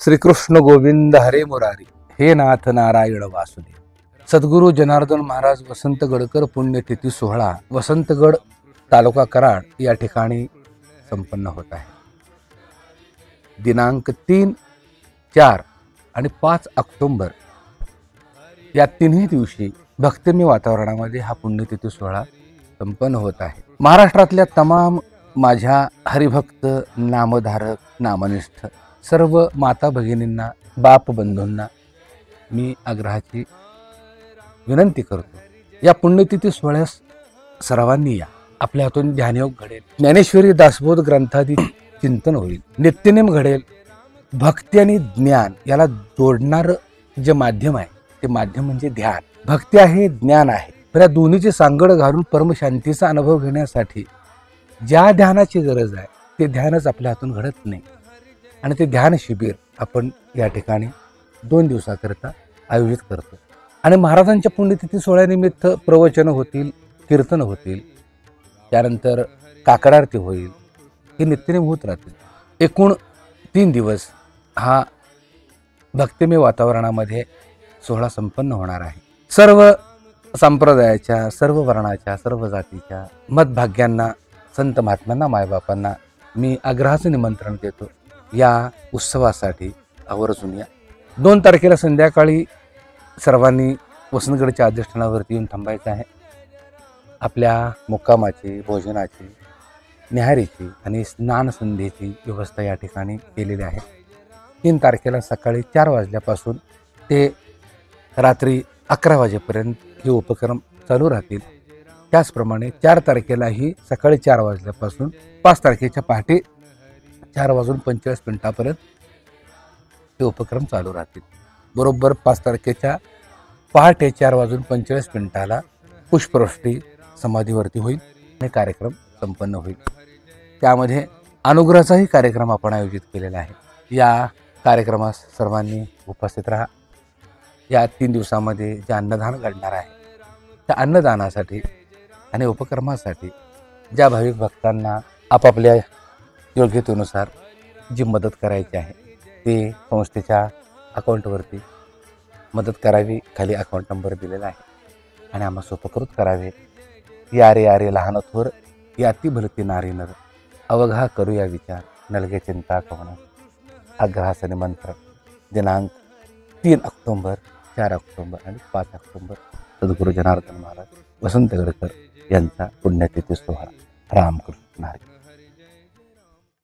श्रीकृष्ण गोविंद हरे मुरारी, हे नाथ नारायण वासुदेव. सद्गुरू जनार्दन महाराज वसंतगडकर पुण्यतिथी सोहळा वसंतगड तालुका कराड या ठिकाणी संपन्न होत आहे. दिनांक 3, 4 आणि 5 ऑक्टोबर या तिन्ही दिवशी भक्तिमय वातावरणामध्ये हा पुण्यतिथी सोहळा संपन्न होत आहे. महाराष्ट्रातल्या तमाम माझ्या हरिभक्त, नामधारक, नामनिष्ठ सर्व माता भगिनींना, बाप बंधूंना मी आग्रहाची विनंती करतो, या पुण्यतिथी सोहळ्यास सर्वांनी या. आपल्या हातून ध्यानयोग घडेल, ज्ञानेश्वरी दासबोध ग्रंथादी चिंतन होईल, नित्यनेम घडेल. भक्ती आणि ज्ञान याला जोडणार जे माध्यम आहे ते माध्यम म्हणजे ध्यान. भक्ती आहे, ज्ञान आहे, तर या दोन्हीची सांगड घालून परमशांतीचा अनुभव घेण्यासाठी ज्या ध्यानाची गरज आहे ते ध्यानच आपल्या हातून घडत नाही. आणि ते ध्यान शिबिर आपण या ठिकाणी 2 दिवसाकरता आयोजित करतो. आणि महाराजांच्या पुण्यतिथी सोहळ्यानिमित्त प्रवचन होतील, कीर्तन होतील, त्यानंतर काकड आरती होईल, हे नित्यनेम होत राहतील. एकूण 3 दिवस हा भक्तिमय वातावरणामध्ये सोहळा संपन्न होणार आहे. सर्व संप्रदायाच्या, सर्व वर्णाच्या, सर्व जातीच्या मतभाग्यांना, संत महात्म्यांना, मायबापांना मी आग्रहाचं निमंत्रण देतो, या उत्सवासाठी आवर्जून या. 2 तारखेला संध्याकाळी सर्वांनी वसंतगडच्या अधिष्ठानावरती येऊन थांबायचं आहे. आपल्या मुक्कामाची, भोजनाची, न्याहारीची आणि स्नान संध्येची व्यवस्था या ठिकाणी केलेली आहे. 3 तारखेला सकाळी 4 वाजल्यापासून ते रात्री 11 वाजेपर्यंत हे उपक्रम चालू राहतील. त्याचप्रमाणे 4 तारखेलाही सकाळी 4 वाजल्यापासून 5 तारखेच्या पहाटे 4:45 हे उपक्रम चालू राहतील. बरोबर 5 तारखेच्या पहाटे 4:45 पुष्पवृष्टी समाधीवरती होईल आणि कार्यक्रम संपन्न होईल. त्यामध्ये अनुग्रहाचाही कार्यक्रम आपण आयोजित केलेला आहे. या कार्यक्रमास सर्वांनी उपस्थित राहा. या 3 दिवसामध्ये जे अन्नदान घडणार आहे त्या अन्नदानासाठी आणि उपक्रमासाठी ज्या भाविक भक्तांना आपापल्या योग्यतेनुसार जी मदत करायची आहे ते संस्थेच्या अकाउंटवरती मदत करावी. खाली अकाउंट नंबर दिलेला आहे आणि आम्हा सोपकृत करावे. यारे यारे लहान थोर, याती भलती नारी नर, अवघा करूया विचार, नलगे चिंता कवना. आग्रहाचं निमंत्रण. दिनांक 3 ऑक्टोबर, 4 ऑक्टोबर आणि 5 ऑक्टोबर सद्गुरू जनार्दन महाराज वसंतगडकर यांचा पुण्यतिथी सोहळा. रामकृष्ण हरी.